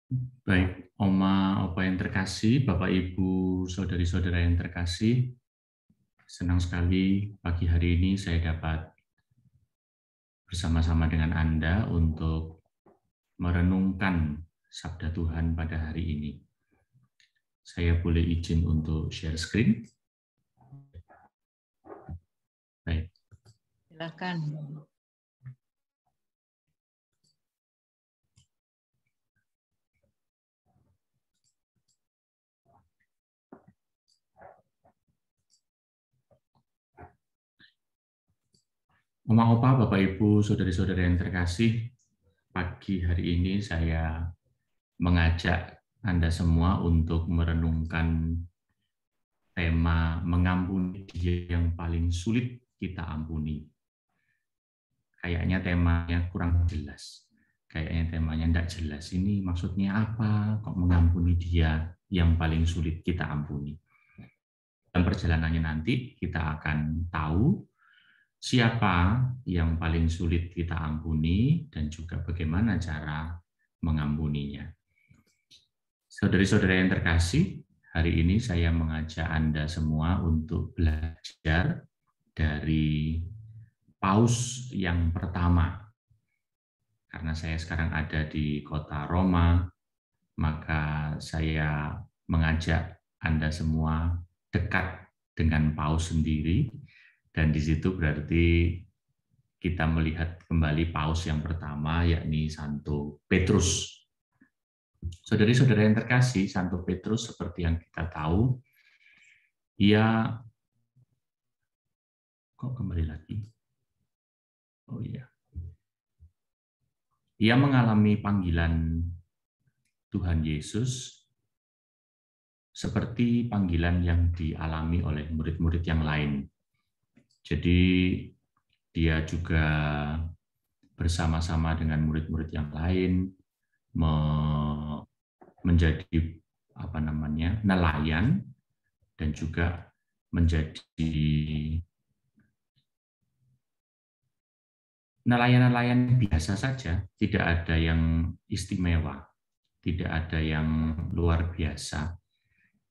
Baik, Oma, Opa yang terkasih, Bapak, Ibu, Saudari-saudara yang terkasih, senang sekali pagi hari ini saya dapat bersama-sama dengan Anda untuk merenungkan Sabda Tuhan pada hari ini. Saya boleh izin untuk share screen? Baik. Silakan. Oma, Opa, Bapak, Ibu, Saudari-saudara yang terkasih, pagi hari ini saya mengajak Anda semua untuk merenungkan tema mengampuni dia yang paling sulit kita ampuni. Kayaknya temanya kurang jelas. Kayaknya temanya tidak jelas. Ini maksudnya apa? Kok mengampuni dia yang paling sulit kita ampuni? Dalam perjalanannya nanti kita akan tahu siapa yang paling sulit kita ampuni dan juga bagaimana cara mengampuninya. Saudari-saudara yang terkasih, hari ini saya mengajak Anda semua untuk belajar dari Paus yang pertama. Karena saya sekarang ada di kota Roma, maka saya mengajak Anda semua dekat dengan Paus sendiri, dan di situ berarti kita melihat kembali Paus yang pertama, yakni Santo Petrus. Saudari-saudara yang terkasih, Santo Petrus seperti yang kita tahu, ia kok kembali lagi? Oh iya. Ia mengalami panggilan Tuhan Yesus seperti panggilan yang dialami oleh murid-murid yang lain. Jadi dia juga bersama-sama dengan murid-murid yang lain menjadi nelayan dan juga menjadi nelayan-nelayan biasa saja, tidak ada yang istimewa, tidak ada yang luar biasa.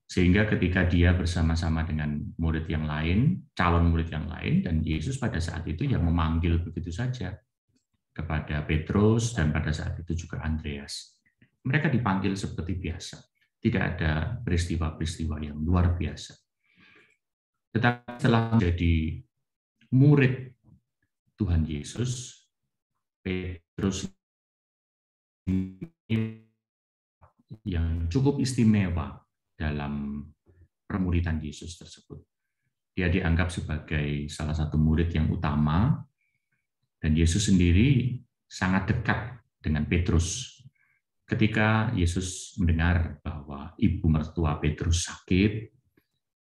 Sehingga ketika dia bersama-sama dengan murid yang lain, calon murid yang lain, dan Yesus pada saat itu yang memanggil begitu saja kepada Petrus dan pada saat itu juga Andreas. Mereka dipanggil seperti biasa, tidak ada peristiwa-peristiwa yang luar biasa. Tetapi setelah menjadi murid Tuhan Yesus, Petrus yang cukup istimewa dalam permuridan Yesus tersebut. Dia dianggap sebagai salah satu murid yang utama, dan Yesus sendiri sangat dekat dengan Petrus. Ketika Yesus mendengar bahwa ibu mertua Petrus sakit,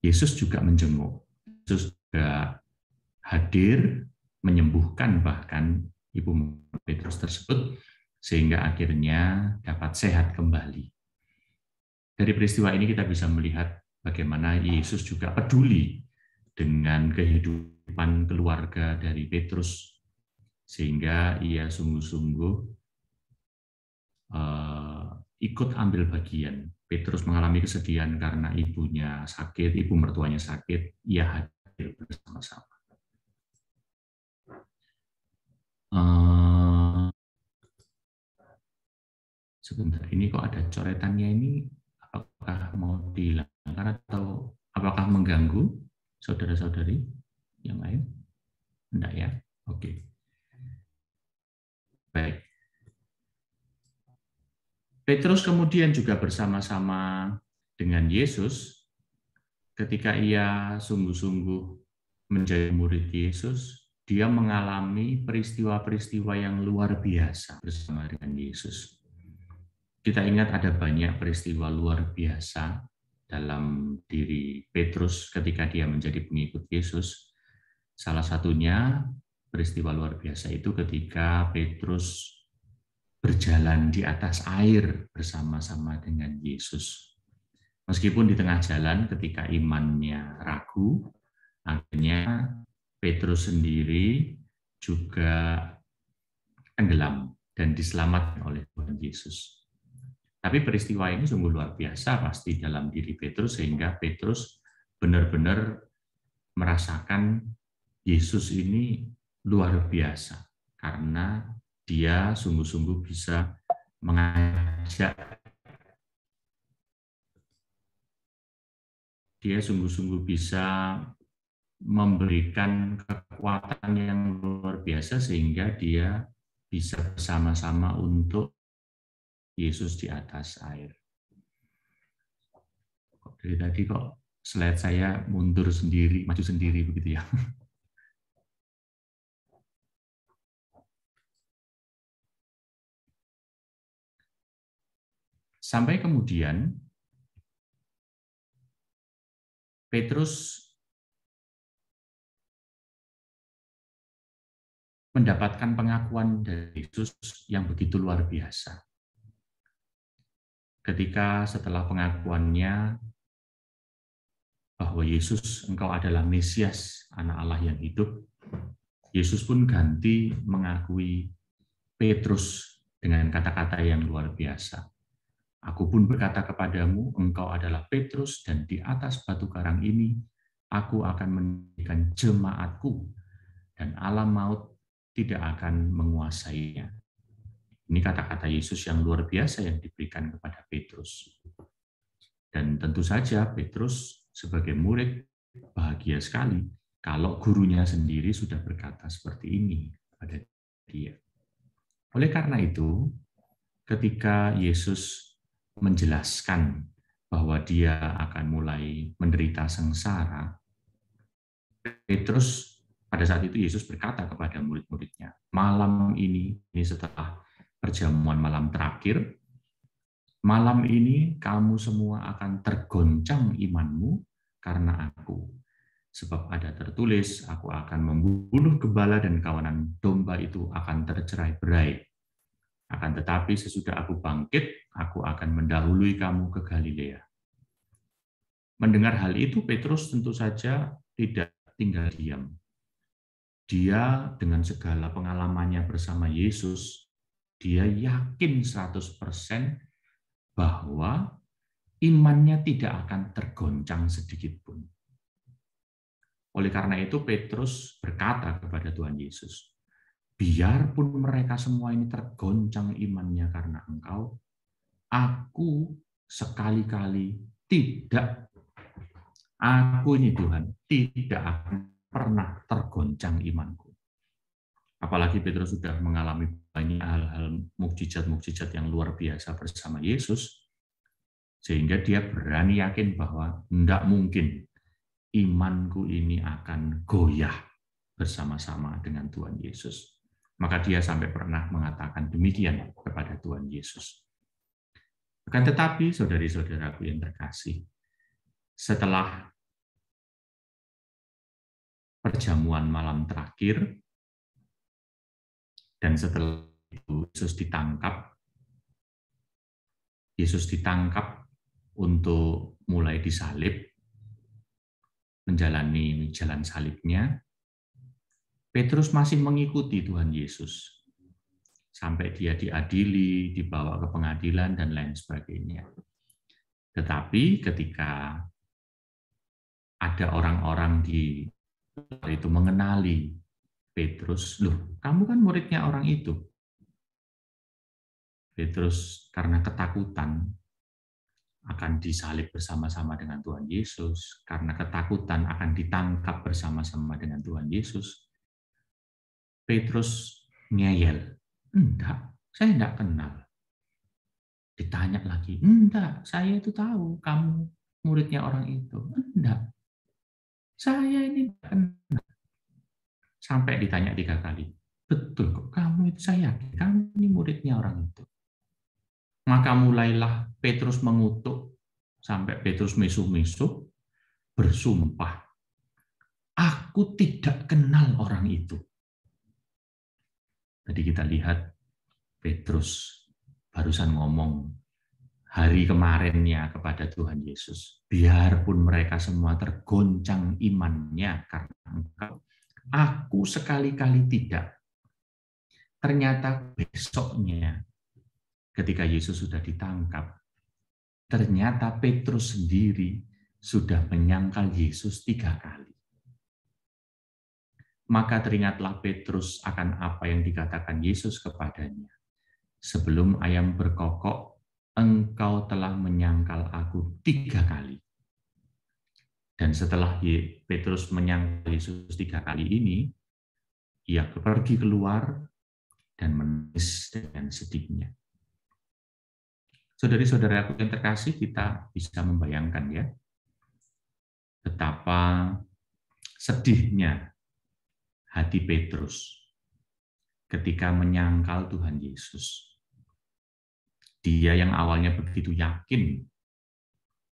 Yesus juga menjenguk. Yesus juga hadir, menyembuhkan bahkan ibu Petrus tersebut, sehingga akhirnya dapat sehat kembali. Dari peristiwa ini kita bisa melihat bagaimana Yesus juga peduli dengan kehidupan keluarga dari Petrus, sehingga ia sungguh-sungguh ikut ambil bagian. Petrus mengalami kesedihan karena ibunya sakit, ibu mertuanya sakit, ia hadir bersama-sama. Sebentar, ini kok ada coretannya ini, apakah mau dihilangkan atau apakah mengganggu saudara-saudari yang lain? Enggak ya? Oke. Baik. Petrus kemudian juga bersama-sama dengan Yesus ketika ia sungguh-sungguh menjadi murid Yesus, dia mengalami peristiwa-peristiwa yang luar biasa bersama dengan Yesus. Kita ingat ada banyak peristiwa luar biasa dalam diri Petrus ketika dia menjadi pengikut Yesus. Salah satunya peristiwa luar biasa itu ketika Petrus berjalan di atas air bersama-sama dengan Yesus. Meskipun di tengah jalan ketika imannya ragu, akhirnya Petrus sendiri juga tenggelam dan diselamatkan oleh Tuhan Yesus. Tapi peristiwa ini sungguh luar biasa pasti dalam diri Petrus, sehingga Petrus benar-benar merasakan Yesus ini luar biasa, karena dia sungguh-sungguh bisa mengajak, dia sungguh-sungguh bisa memberikan kekuatan yang luar biasa sehingga dia bisa bersama-sama untuk Yesus di atas air. Dari tadi kok slide saya mundur sendiri, maju sendiri begitu ya. Sampai kemudian Petrus mendapatkan pengakuan dari Yesus yang begitu luar biasa. Ketika setelah pengakuannya bahwa Yesus, engkau adalah Mesias, anak Allah yang hidup, Yesus pun ganti mengakui Petrus dengan kata-kata yang luar biasa. Aku pun berkata kepadamu, engkau adalah Petrus, dan di atas batu karang ini aku akan mendirikan jemaatku, dan alam maut tidak akan menguasainya. Ini kata-kata Yesus yang luar biasa yang diberikan kepada Petrus. Dan tentu saja Petrus sebagai murid bahagia sekali kalau gurunya sendiri sudah berkata seperti ini pada dia. Oleh karena itu, ketika Yesus menjelaskan bahwa dia akan mulai menderita sengsara, Petrus pada saat itu Yesus berkata kepada murid-muridnya, malam ini setelah perjamuan malam terakhir, malam ini kamu semua akan tergoncang imanmu karena aku. Sebab ada tertulis, aku akan membunuh gembala dan kawanan domba itu akan tercerai-berai. Akan tetapi sesudah aku bangkit, aku akan mendahului kamu ke Galilea. Mendengar hal itu, Petrus tentu saja tidak tinggal diam. Dia dengan segala pengalamannya bersama Yesus, dia yakin 100% bahwa imannya tidak akan tergoncang sedikit pun. Oleh karena itu Petrus berkata kepada Tuhan Yesus, biarpun mereka semua ini tergoncang imannya karena Engkau, aku sekali-kali tidak, aku ini Tuhan, tidak akan pernah tergoncang imanku. Apalagi Petrus sudah mengalami banyak hal-hal mukjizat-mukjizat yang luar biasa bersama Yesus, sehingga dia berani yakin bahwa tidak mungkin imanku ini akan goyah bersama-sama dengan Tuhan Yesus. Maka dia sampai pernah mengatakan demikian kepada Tuhan Yesus. Akan tetapi, saudari-saudaraku yang terkasih, setelah perjamuan malam terakhir, dan setelah itu Yesus ditangkap untuk mulai disalib, menjalani jalan salibnya, Petrus masih mengikuti Tuhan Yesus sampai dia diadili, dibawa ke pengadilan, dan lain sebagainya. Tetapi ketika ada orang-orang di itu mengenali Petrus, loh, kamu kan muridnya orang itu. Petrus karena ketakutan akan disalib bersama-sama dengan Tuhan Yesus, karena ketakutan akan ditangkap bersama-sama dengan Tuhan Yesus, Petrus ngeyel, enggak, saya enggak kenal. Ditanya lagi, enggak, saya itu tahu kamu muridnya orang itu. Enggak, saya ini enggak kenal. Sampai ditanya 3 kali, betul kok kamu itu, saya yakin kamu ini muridnya orang itu. Maka mulailah Petrus mengutuk, sampai Petrus mesuh-mesuh, bersumpah, aku tidak kenal orang itu. Tadi kita lihat Petrus barusan ngomong hari kemarinnya kepada Tuhan Yesus, biarpun mereka semua tergoncang imannya karena Engkau, aku sekali-kali tidak. Ternyata besoknya ketika Yesus sudah ditangkap, ternyata Petrus sendiri sudah menyangkal Yesus 3 kali. Maka teringatlah Petrus akan apa yang dikatakan Yesus kepadanya. Sebelum ayam berkokok, engkau telah menyangkal aku 3 kali. Dan setelah Petrus menyangkal Yesus 3 kali ini, ia pergi keluar dan menangis dengan sedihnya. Saudari-saudaraku yang terkasih, kita bisa membayangkan ya, betapa sedihnya hati Petrus ketika menyangkal Tuhan Yesus. Dia yang awalnya begitu yakin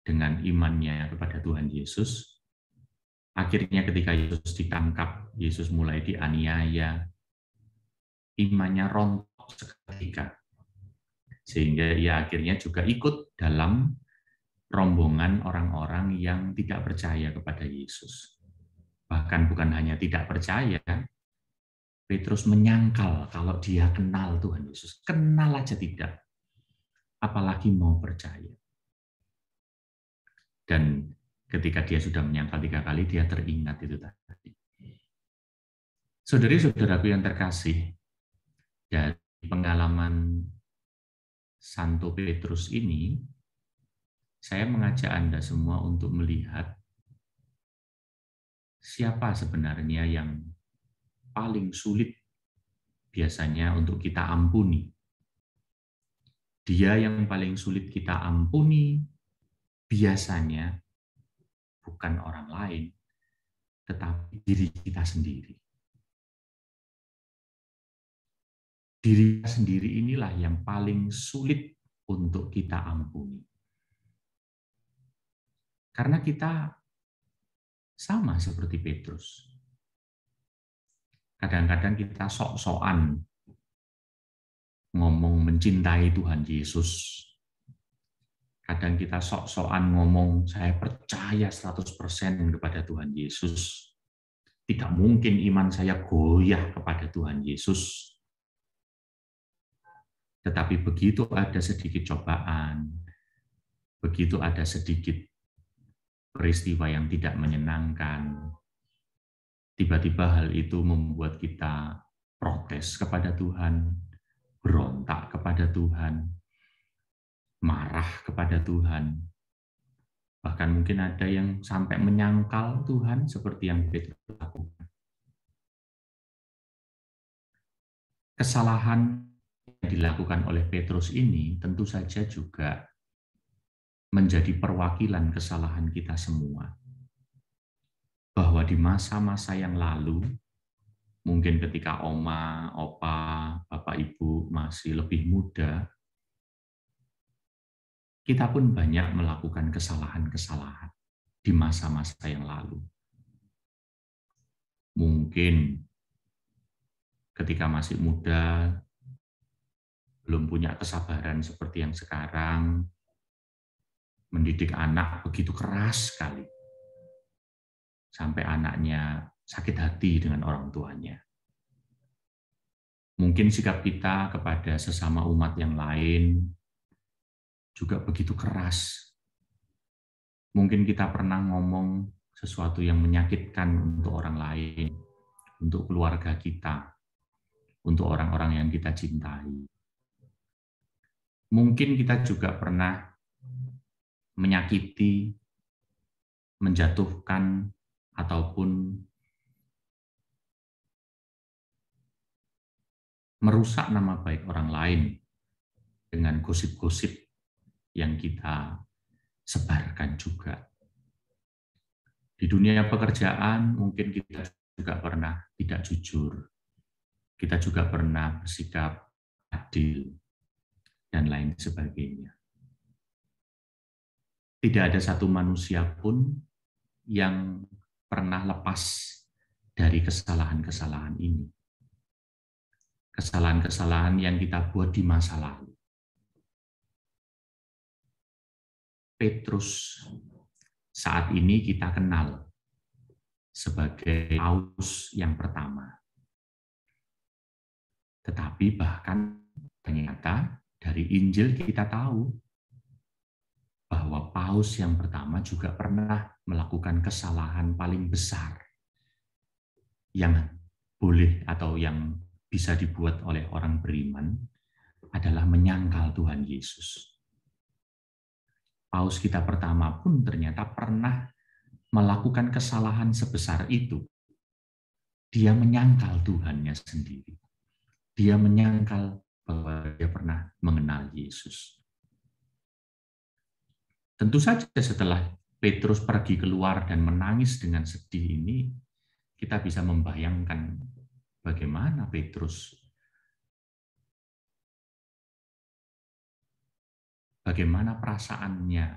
dengan imannya kepada Tuhan Yesus, akhirnya ketika Yesus ditangkap, Yesus mulai dianiaya, imannya rontok seketika. Sehingga ia akhirnya juga ikut dalam rombongan orang-orang yang tidak percaya kepada Yesus. Bahkan bukan hanya tidak percaya, Petrus menyangkal kalau dia kenal Tuhan Yesus. Kenal aja tidak, apalagi mau percaya. Dan ketika dia sudah menyangkal 3 kali, dia teringat itu tadi. Saudari-saudaraku yang terkasih, dari pengalaman Santo Petrus ini, saya mengajak Anda semua untuk melihat siapa sebenarnya yang paling sulit biasanya untuk kita ampuni. Dia yang paling sulit kita ampuni biasanya bukan orang lain, tetapi diri kita sendiri. Diri kita sendiri inilah yang paling sulit untuk kita ampuni. Karena kita sama seperti Petrus. Kadang-kadang kita sok-sokan ngomong mencintai Tuhan Yesus. Kadang kita sok-sokan ngomong saya percaya 100% kepada Tuhan Yesus. Tidak mungkin iman saya goyah kepada Tuhan Yesus. Tetapi begitu ada sedikit cobaan, begitu ada sedikit peristiwa yang tidak menyenangkan, tiba-tiba hal itu membuat kita protes kepada Tuhan, berontak kepada Tuhan, marah kepada Tuhan. Bahkan mungkin ada yang sampai menyangkal Tuhan seperti yang Petrus lakukan. Kesalahan yang dilakukan oleh Petrus ini tentu saja juga menjadi perwakilan kesalahan kita semua. Bahwa di masa-masa yang lalu, mungkin ketika oma, opa, bapak, ibu masih lebih muda, kita pun banyak melakukan kesalahan-kesalahan di masa-masa yang lalu. Mungkin ketika masih muda, belum punya kesabaran seperti yang sekarang, mendidik anak begitu keras sekali, sampai anaknya sakit hati dengan orang tuanya. Mungkin sikap kita kepada sesama umat yang lain juga begitu keras. Mungkin kita pernah ngomong sesuatu yang menyakitkan untuk orang lain, untuk keluarga kita, untuk orang-orang yang kita cintai. Mungkin kita juga pernah menyakiti, menjatuhkan, ataupun merusak nama baik orang lain dengan gosip-gosip yang kita sebarkan juga. Di dunia pekerjaan mungkin kita juga pernah tidak jujur. Kita juga pernah bersikap adil dan lain sebagainya. Tidak ada satu manusia pun yang pernah lepas dari kesalahan-kesalahan ini. Kesalahan-kesalahan yang kita buat di masa lalu. Petrus saat ini kita kenal sebagai Paus yang pertama. Tetapi bahkan ternyata Dari Injil kita tahu bahwa paus yang pertama juga pernah melakukan kesalahan paling besar yang boleh atau yang bisa dibuat oleh orang beriman adalah menyangkal Tuhan Yesus. Paus kita pertama pun ternyata pernah melakukan kesalahan sebesar itu. Dia menyangkal Tuhannya sendiri. Dia menyangkal bahwa dia pernah mengenal Yesus. Tentu saja setelah Petrus pergi keluar dan menangis dengan sedih ini, kita bisa membayangkan bagaimana Petrus, bagaimana perasaannya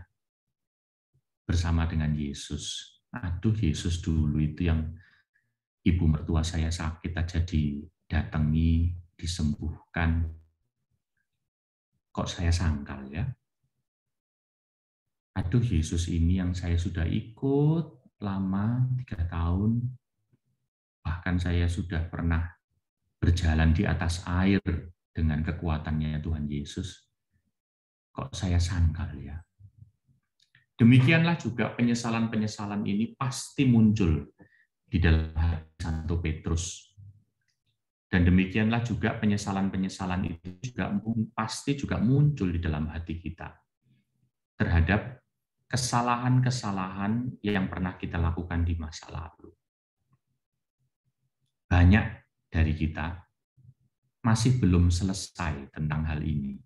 bersama dengan Yesus. Aduh, Yesus dulu itu yang ibu mertua saya sakit aja didatangi, disembuhkan. Kok saya sangkal ya? Aduh, Yesus ini yang saya sudah ikut lama, 3 tahun, bahkan saya sudah pernah berjalan di atas air dengan kekuatannya Tuhan Yesus. Kok saya sangkal ya? Demikianlah juga penyesalan-penyesalan ini pasti muncul di dalam hati Santo Petrus. Dan demikianlah juga penyesalan-penyesalan itu juga pasti juga muncul di dalam hati kita terhadap kesalahan-kesalahan yang pernah kita lakukan di masa lalu. Banyak dari kita masih belum selesai tentang hal ini.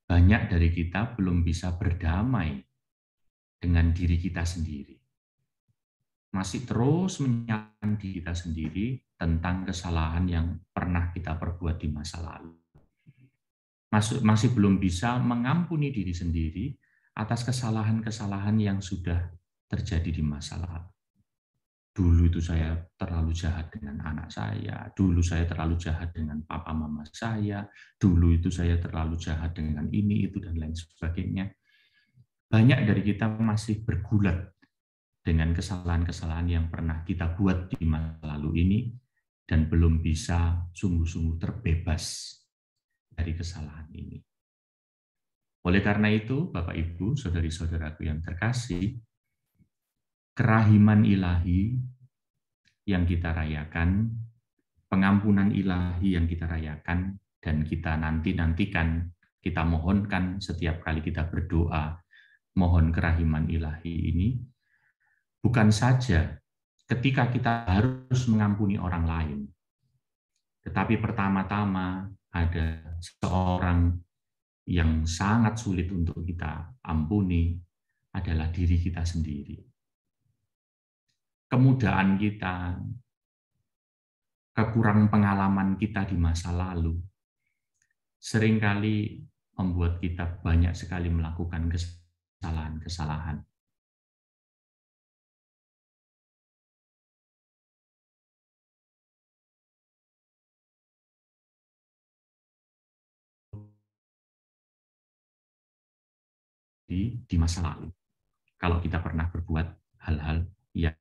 Banyak dari kita belum bisa berdamai dengan diri kita sendiri. Masih terus menyalahkan diri kita sendiri tentang kesalahan yang pernah kita perbuat di masa lalu. Masih belum bisa mengampuni diri sendiri atas kesalahan-kesalahan yang sudah terjadi di masa lalu. Dulu itu saya terlalu jahat dengan anak saya, dulu saya terlalu jahat dengan papa mama saya, dulu itu saya terlalu jahat dengan ini, itu, dan lain sebagainya. Banyak dari kita masih bergulat dengan kesalahan-kesalahan yang pernah kita buat di masa lalu ini dan belum bisa sungguh-sungguh terbebas dari kesalahan ini. Oleh karena itu, Bapak Ibu, saudari-saudaraku yang terkasih, kerahiman ilahi yang kita rayakan, pengampunan ilahi yang kita rayakan, dan kita nantikan, kita mohonkan setiap kali kita berdoa, mohon kerahiman ilahi ini, bukan saja ketika kita harus mengampuni orang lain, tetapi pertama-tama ada seorang yang sangat sulit untuk kita ampuni adalah diri kita sendiri. Kemudahan kita, kekurangan pengalaman kita di masa lalu, seringkali membuat kita banyak sekali melakukan kesalahan-kesalahan. Di masa lalu, kalau kita pernah berbuat hal-hal yang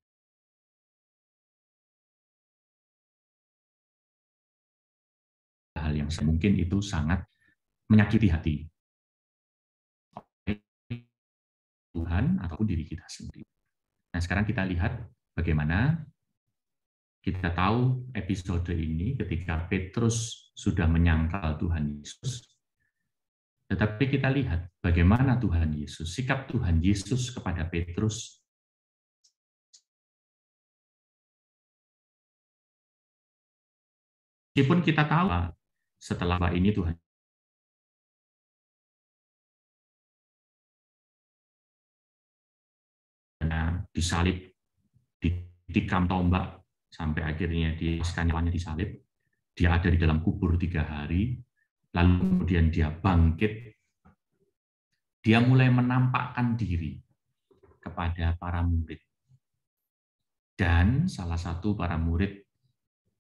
mungkin itu sangat menyakiti hati Tuhan ataupun diri kita sendiri. Nah, sekarang kita lihat bagaimana kita tahu episode ini ketika Petrus sudah menyangkal Tuhan Yesus. Tetapi kita lihat bagaimana Tuhan Yesus, sikap Tuhan Yesus kepada Petrus. Meskipun kita tahu setelah ini Tuhan disalib, ditikam tombak, sampai akhirnya nyawanya disalib. Dia ada di dalam kubur 3 hari, lalu kemudian dia bangkit. Dia mulai menampakkan diri kepada para murid. Dan salah satu para murid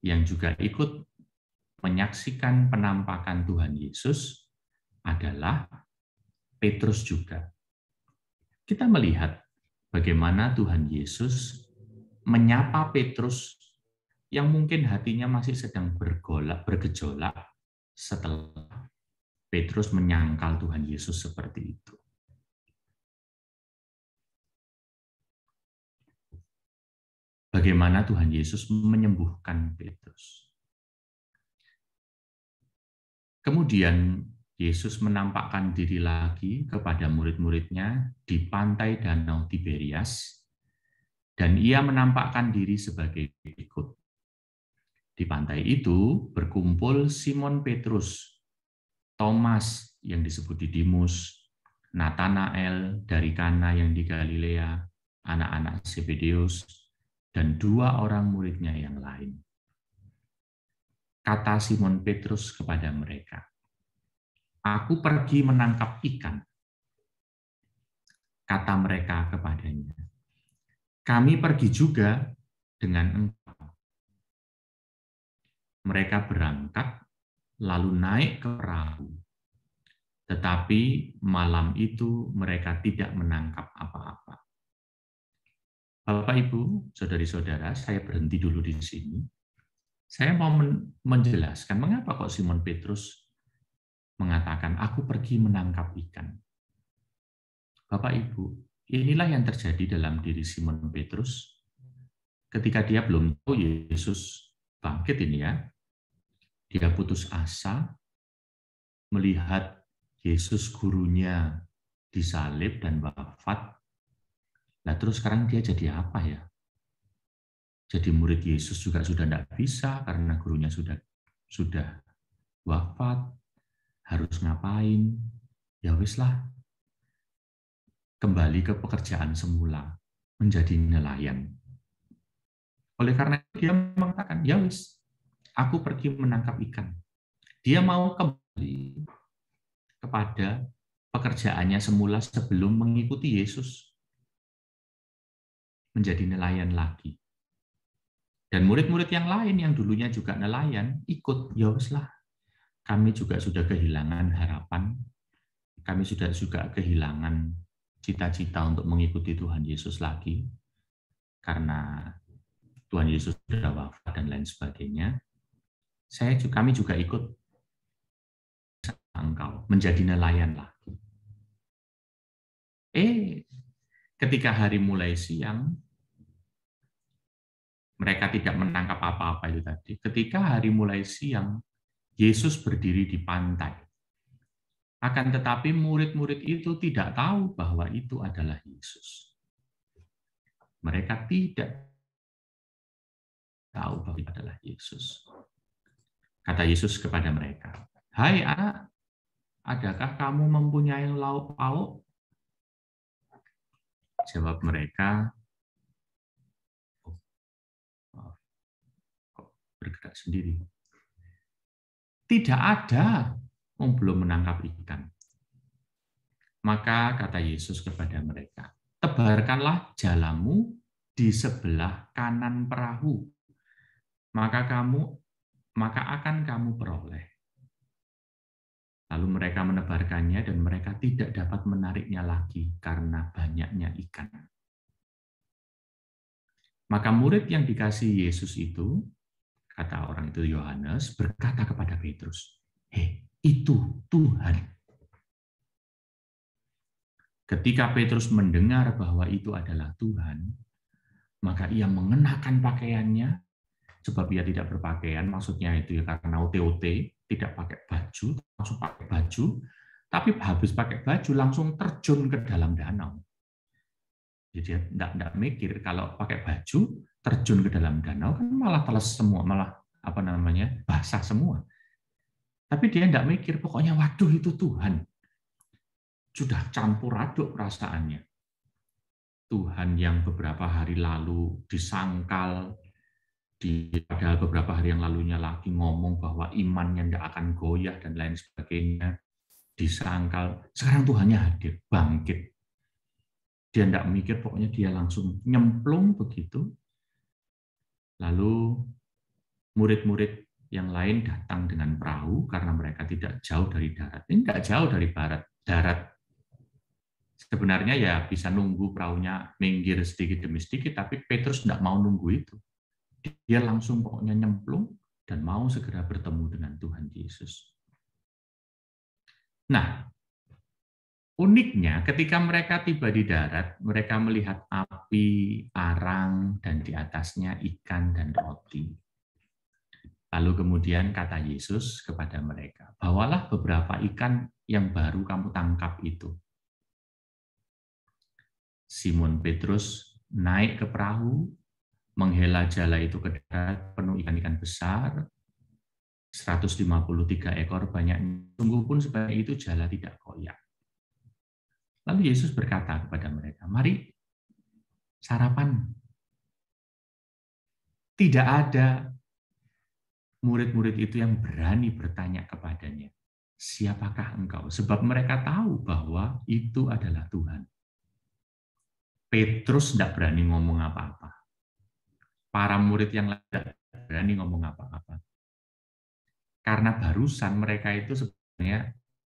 yang juga ikut menyaksikan penampakan Tuhan Yesus adalah Petrus juga. Kita melihat bagaimana Tuhan Yesus menyapa Petrus yang mungkin hatinya masih sedang bergejolak setelah Petrus menyangkal Tuhan Yesus seperti itu. Bagaimana Tuhan Yesus menyembuhkan Petrus. Kemudian Yesus menampakkan diri lagi kepada murid-muridnya di pantai Danau Tiberias, dan ia menampakkan diri sebagai berikut. Di pantai itu berkumpul Simon Petrus, Thomas yang disebut Didimus, Natanael dari Kana yang di Galilea, anak-anak Zebedeus, dan 2 orang muridnya yang lain. Kata Simon Petrus kepada mereka, "Aku pergi menangkap ikan." Kata mereka kepadanya, "Kami pergi juga dengan engkau." Mereka berangkat, lalu naik ke perahu. Tetapi malam itu mereka tidak menangkap apa-apa. Bapak, Ibu, saudari-saudara, saya berhenti dulu di sini. Saya mau menjelaskan mengapa kok Simon Petrus mengatakan, "Aku pergi menangkap ikan." Bapak, Ibu, inilah yang terjadi dalam diri Simon Petrus ketika dia belum tahu Yesus bangkit ini ya. Dia putus asa melihat Yesus gurunya disalib dan wafat. Nah, terus sekarang dia jadi apa ya? Jadi murid Yesus juga sudah tidak bisa karena gurunya sudah wafat. Harus ngapain? Ya wis lah. Kembali ke pekerjaan semula, menjadi nelayan. Oleh karena itu dia mengatakan, ya wis, aku pergi menangkap ikan. Dia mau kembali kepada pekerjaannya semula sebelum mengikuti Yesus. Menjadi nelayan lagi. Dan murid-murid yang lain yang dulunya juga nelayan ikut, ya wis lah. Kami juga sudah kehilangan harapan. Kami sudah juga kehilangan cita-cita untuk mengikuti Tuhan Yesus lagi. Karena Tuhan Yesus sudah wafat dan lain sebagainya. Kami juga ikut engkau, menjadi nelayan lagi. Ketika hari mulai siang, mereka tidak menangkap apa-apa itu tadi. Ketika hari mulai siang, Yesus berdiri di pantai. Akan tetapi murid-murid itu tidak tahu bahwa itu adalah Yesus. Mereka tidak tahu bahwa itu adalah Yesus. Kata Yesus kepada mereka, "Hai anak, adakah kamu mempunyai lauk pauk?" Jawab mereka, kok bergerak sendiri. Tidak ada, belum menangkap ikan. Maka kata Yesus kepada mereka, "Tebarkanlah jalamu di sebelah kanan perahu, maka akan kamu peroleh." Lalu mereka menebarkannya dan mereka tidak dapat menariknya lagi karena banyaknya ikan. Maka murid yang dikasihi Yesus itu, kata orang itu Yohanes, berkata kepada Petrus, itu Tuhan." Ketika Petrus mendengar bahwa itu adalah Tuhan, maka ia mengenakan pakaiannya, sebab ia tidak berpakaian, maksudnya itu ya karena OT-OT, tidak pakai baju, langsung pakai baju, tapi habis pakai baju langsung terjun ke dalam danau. Jadi dia tidak mikir kalau pakai baju terjun ke dalam danau kan malah teles semua, malah basah semua. Tapi dia tidak mikir, pokoknya waduh itu Tuhan. Sudah campur aduk perasaannya. Tuhan yang beberapa hari lalu disangkal, padahal beberapa hari yang lalunya lagi ngomong bahwa imannya tidak akan goyah dan lain sebagainya, disangkal. Sekarang Tuhannya hadir, bangkit. Dia tidak mikir, pokoknya dia langsung nyemplung begitu. Lalu murid-murid yang lain datang dengan perahu karena mereka tidak jauh dari darat. Ini tidak jauh dari darat. Sebenarnya ya bisa nunggu perahunya minggir sedikit demi sedikit, tapi Petrus tidak mau nunggu itu. Dia langsung pokoknya nyemplung dan mau segera bertemu dengan Tuhan Yesus. Nah, uniknya ketika mereka tiba di darat, mereka melihat api, arang, dan di atasnya ikan dan roti. Lalu kemudian kata Yesus kepada mereka, bawalah beberapa ikan yang baru kamu tangkap itu. Simon Petrus naik ke perahu, menghela jala itu ke darat penuh ikan-ikan besar, 153 ekor banyaknya. Sungguh pun sebanyak itu jala tidak koyak. Lalu Yesus berkata kepada mereka, mari sarapan. Tidak ada murid-murid itu yang berani bertanya kepadanya, siapakah engkau? Sebab mereka tahu bahwa itu adalah Tuhan. Petrus tidak berani ngomong apa-apa. Para murid yang lain tidak berani ngomong apa-apa. Karena barusan mereka itu sebenarnya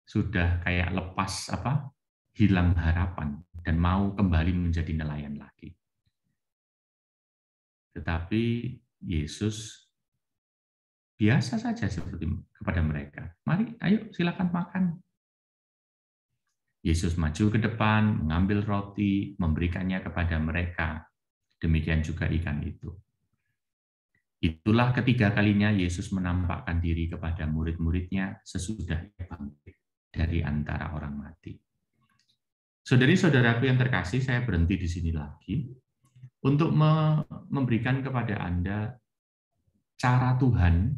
sudah kayak lepas hilang harapan dan mau kembali menjadi nelayan lagi. Tetapi Yesus biasa saja seperti kepada mereka. Mari, ayo silakan makan. Yesus maju ke depan, mengambil roti, memberikannya kepada mereka. Demikian juga ikan itu. Itulah ketiga kalinya Yesus menampakkan diri kepada murid-muridnya sesudah bangkit dari antara orang mati. Saudari-saudaraku yang terkasih, saya berhenti di sini lagi untuk memberikan kepada Anda cara Tuhan,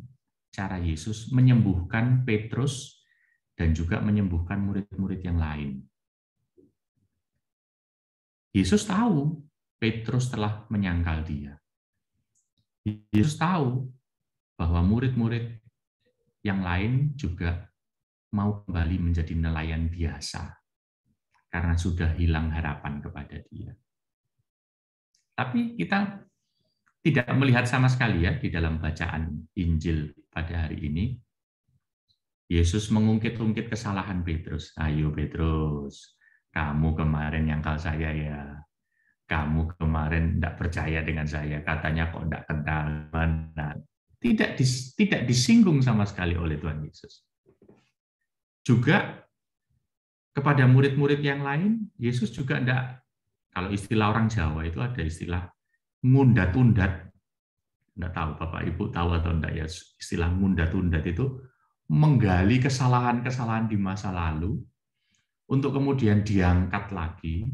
cara Yesus menyembuhkan Petrus dan juga menyembuhkan murid-murid yang lain. Yesus tahu Petrus telah menyangkal dia. Yesus tahu bahwa murid-murid yang lain juga mau kembali menjadi nelayan biasa karena sudah hilang harapan kepada dia. Tapi kita tidak melihat sama sekali ya di dalam bacaan Injil pada hari ini. Yesus mengungkit-ungkit kesalahan Petrus. Ayo Petrus, kamu kemarin nyangkal saya ya. Kamu kemarin tidak percaya dengan saya, katanya kok tidak kenal. Nah, tidak disinggung sama sekali oleh Tuhan Yesus. Juga kepada murid-murid yang lain, Yesus juga tidak, kalau istilah orang Jawa itu ada istilah ngundat-undat. Tidak tahu Bapak Ibu tahu atau tidak ya, istilah ngundat-undat itu menggali kesalahan-kesalahan di masa lalu untuk kemudian diangkat lagi,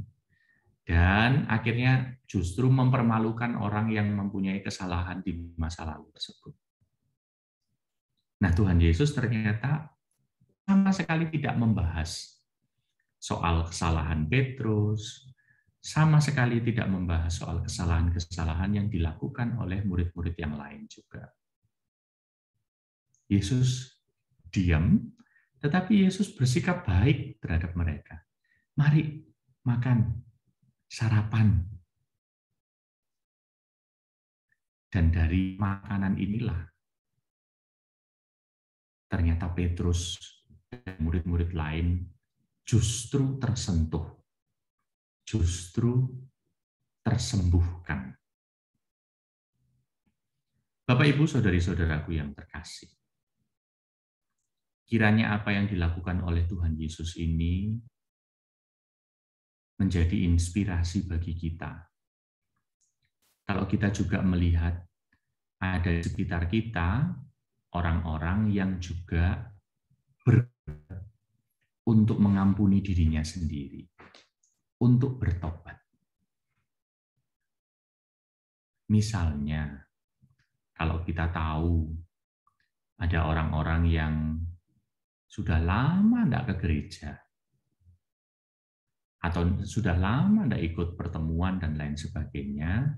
dan akhirnya justru mempermalukan orang yang mempunyai kesalahan di masa lalu tersebut. Nah, Tuhan Yesus ternyata sama sekali tidak membahas soal kesalahan Petrus, sama sekali tidak membahas soal kesalahan-kesalahan yang dilakukan oleh murid-murid yang lain juga. Yesus diam, tetapi Yesus bersikap baik terhadap mereka. Mari makan, sarapan. Dan dari makanan inilah ternyata Petrus dan murid-murid lain justru tersentuh, justru tersembuhkan. Bapak, Ibu, saudari-saudaraku yang terkasih, kiranya apa yang dilakukan oleh Tuhan Yesus ini menjadi inspirasi bagi kita. Kalau kita juga melihat ada di sekitar kita orang-orang yang juga untuk mengampuni dirinya sendiri, untuk bertobat. Misalnya, kalau kita tahu ada orang-orang yang sudah lama tidak ke gereja, atau sudah lama tidak ikut pertemuan dan lain sebagainya,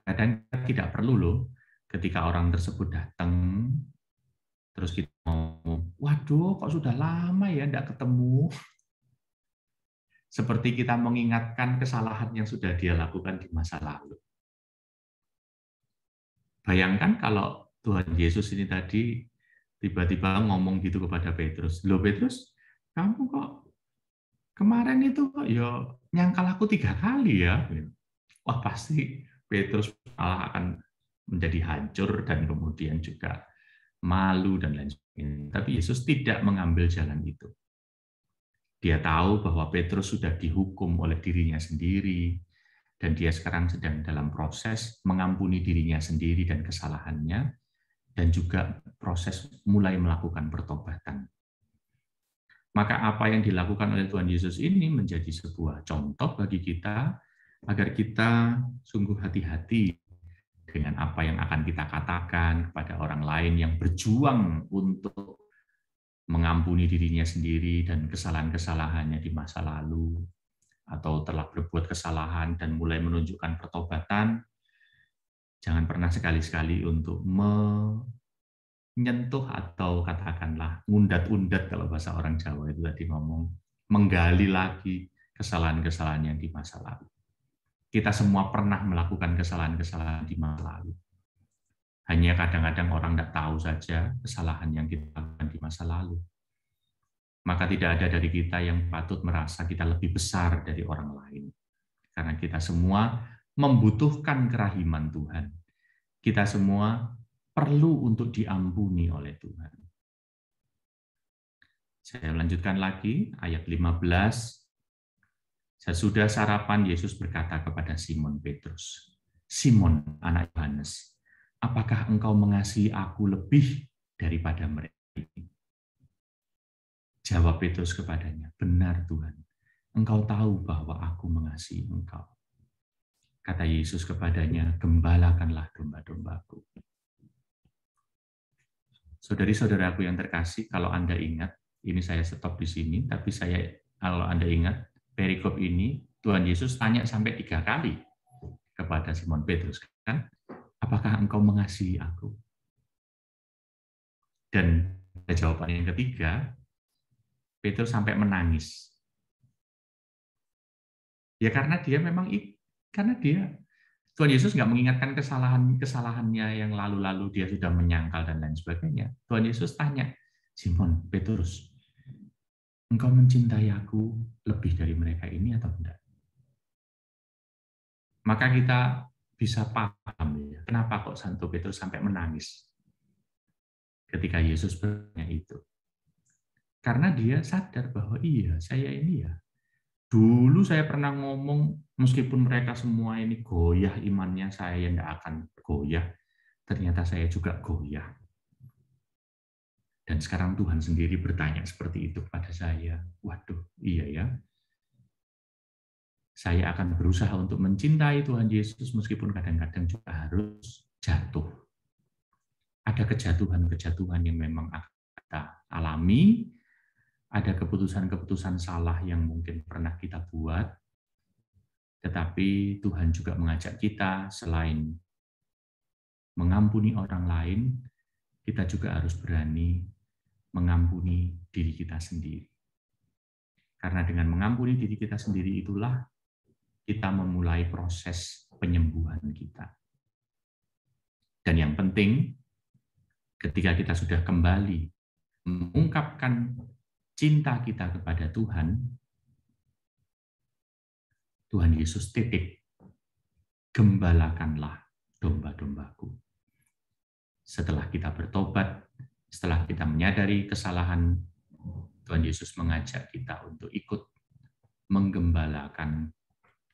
kadang tidak perlu loh ketika orang tersebut datang, terus kita mau, waduh kok sudah lama ya tidak ketemu. Seperti kita mengingatkan kesalahan yang sudah dia lakukan di masa lalu. Bayangkan kalau Tuhan Yesus ini tadi tiba-tiba ngomong gitu kepada Petrus, loh Petrus, kamu kok kemarin itu kok ya nyangkal aku 3 kali ya. Wah, pasti Petrus malah akan menjadi hancur dan kemudian juga malu, dan lain sebagainya. Tapi Yesus tidak mengambil jalan itu. Dia tahu bahwa Petrus sudah dihukum oleh dirinya sendiri, dan dia sekarang sedang dalam proses mengampuni dirinya sendiri dan kesalahannya, dan juga proses mulai melakukan pertobatan. Maka apa yang dilakukan oleh Tuhan Yesus ini menjadi sebuah contoh bagi kita, agar kita sungguh hati-hati dengan apa yang akan kita katakan kepada orang lain yang berjuang untuk mengampuni dirinya sendiri dan kesalahan-kesalahannya di masa lalu, atau telah berbuat kesalahan dan mulai menunjukkan pertobatan. Jangan pernah sekali-sekali untuk menyentuh atau katakanlah ngundat-undat, kalau bahasa orang Jawa itu tadi ngomong, menggali lagi kesalahan-kesalahan yang di masa lalu. Kita semua pernah melakukan kesalahan-kesalahan di masa lalu. Hanya kadang-kadang orang tidak tahu saja kesalahan yang kita lakukan di masa lalu. Maka tidak ada dari kita yang patut merasa kita lebih besar dari orang lain. Karena kita semua membutuhkan kerahiman Tuhan. Kita semua perlu untuk diampuni oleh Tuhan. Saya lanjutkan lagi, ayat 15. Sesudah sarapan, Yesus berkata kepada Simon Petrus, "Simon, anak Yohanes, apakah engkau mengasihi aku lebih daripada mereka ini?" Jawab Petrus kepadanya, "Benar Tuhan, engkau tahu bahwa aku mengasihi engkau." Kata Yesus kepadanya, "Gembalakanlah domba-dombaku." Saudari-saudaraku yang terkasih, kalau Anda ingat, ini saya stop di sini, tapi kalau Anda ingat, perikop ini, Tuhan Yesus tanya sampai 3 kali kepada Simon Petrus, kan? Apakah engkau mengasihi aku? Dan jawaban yang ketiga, Petrus sampai menangis. Ya karena Tuhan Yesus nggak mengingatkan kesalahannya yang lalu-lalu, dia sudah menyangkal dan lain sebagainya. Tuhan Yesus tanya, "Simon Petrus, engkau mencintai aku lebih dari mereka ini atau tidak?" Maka kita bisa paham ya, kenapa kok Santo Petrus sampai menangis ketika Yesus bertanya itu. Karena dia sadar bahwa iya, saya ini ya, dulu saya pernah ngomong, meskipun mereka semua ini goyah imannya, saya tidak akan goyah. Ternyata saya juga goyah. Dan sekarang Tuhan sendiri bertanya seperti itu pada saya. Waduh, iya ya. Saya akan berusaha untuk mencintai Tuhan Yesus meskipun kadang-kadang juga harus jatuh. Ada kejatuhan-kejatuhan yang memang akan kita alami, ada keputusan-keputusan salah yang mungkin pernah kita buat, tetapi Tuhan juga mengajak kita, selain mengampuni orang lain, kita juga harus berani mengampuni diri kita sendiri. Karena dengan mengampuni diri kita sendiri itulah kita memulai proses penyembuhan kita. Dan yang penting, ketika kita sudah kembali mengungkapkan cinta kita kepada Tuhan, Tuhan Yesus titik, "Gembalakanlah domba-dombaku." Setelah kita bertobat, setelah kita menyadari kesalahan, Tuhan Yesus mengajak kita untuk ikut menggembalakan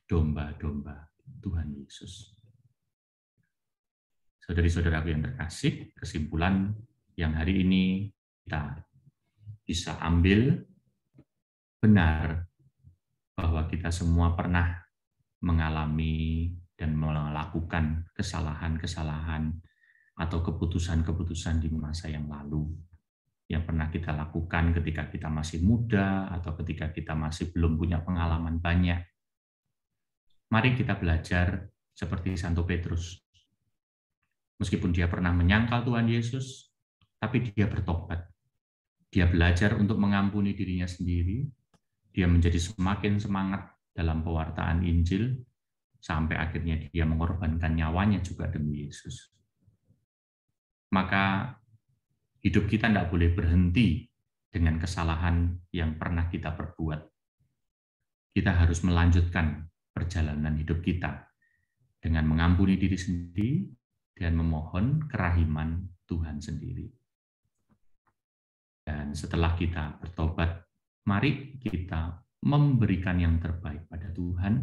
domba-domba Tuhan Yesus. Saudari-saudaraku yang terkasih, kesimpulan yang hari ini kita bisa ambil, benar bahwa kita semua pernah mengalami dan melakukan kesalahan-kesalahan atau keputusan-keputusan di masa yang lalu yang pernah kita lakukan ketika kita masih muda atau ketika kita masih belum punya pengalaman banyak. Mari kita belajar seperti Santo Petrus. Meskipun dia pernah menyangkal Tuhan Yesus, tapi dia bertobat. Dia belajar untuk mengampuni dirinya sendiri. Dia menjadi semakin semangat dalam pewartaan Injil, sampai akhirnya dia mengorbankan nyawanya juga demi Yesus. Maka hidup kita tidak boleh berhenti dengan kesalahan yang pernah kita perbuat. Kita harus melanjutkan perjalanan hidup kita dengan mengampuni diri sendiri dan memohon kerahiman Tuhan sendiri. Dan setelah kita bertobat, mari kita memberikan yang terbaik pada Tuhan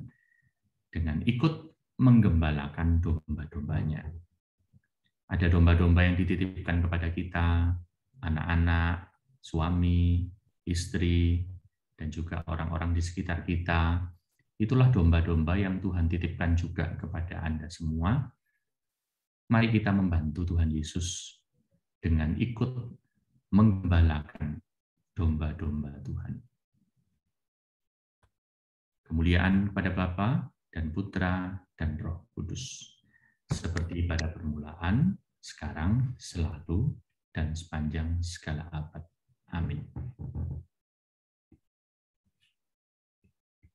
dengan ikut menggembalakan domba-dombanya. Ada domba-domba yang dititipkan kepada kita, anak-anak, suami, istri, dan juga orang-orang di sekitar kita. Itulah domba-domba yang Tuhan titipkan juga kepada Anda semua. Mari kita membantu Tuhan Yesus dengan ikut menggembalakan domba-domba Tuhan. Kemuliaan kepada Bapa dan Putra dan Roh Kudus, seperti pada permulaan, sekarang, selalu, dan sepanjang segala abad. Amin.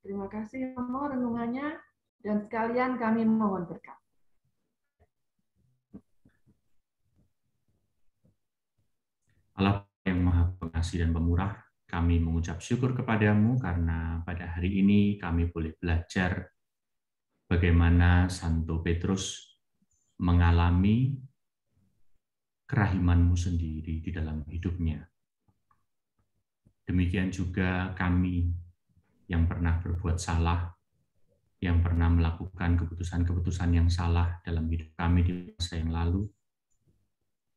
Terima kasih Romo renungannya, dan sekalian kami mohon berkat. Allah yang Maha Pengasih dan Pemurah, kami mengucap syukur kepadamu karena pada hari ini kami boleh belajar bagaimana Santo Petrus mengalami kerahiman-Mu sendiri di dalam hidupnya. Demikian juga kami yang pernah berbuat salah, yang pernah melakukan keputusan-keputusan yang salah dalam hidup kami di masa yang lalu.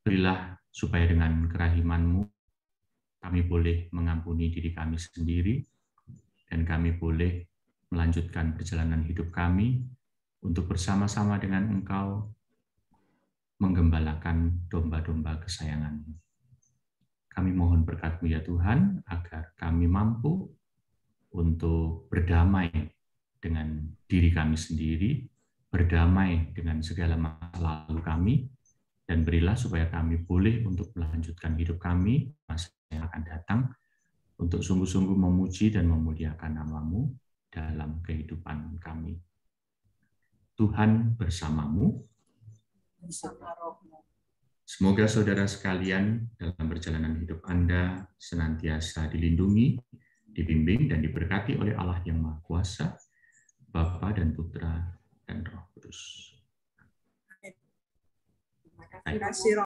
Berilah supaya dengan kerahiman-Mu kami boleh mengampuni diri kami sendiri, dan kami boleh melanjutkan perjalanan hidup kami untuk bersama-sama dengan Engkau menggembalakan domba-domba kesayangan-Mu. Kami mohon berkat-Mu ya Tuhan, agar kami mampu untuk berdamai dengan diri kami sendiri, berdamai dengan segala masa lalu kami, dan berilah supaya kami boleh untuk melanjutkan hidup kami masa yang akan datang, untuk sungguh-sungguh memuji dan memuliakan nama-Mu dalam kehidupan kami. Tuhan bersamamu, Bersama Roh-Mu. Semoga saudara sekalian dalam perjalanan hidup Anda senantiasa dilindungi, dibimbing, dan diberkati oleh Allah yang Maha Kuasa, Bapa dan Putra dan Roh Kudus. Terima kasih.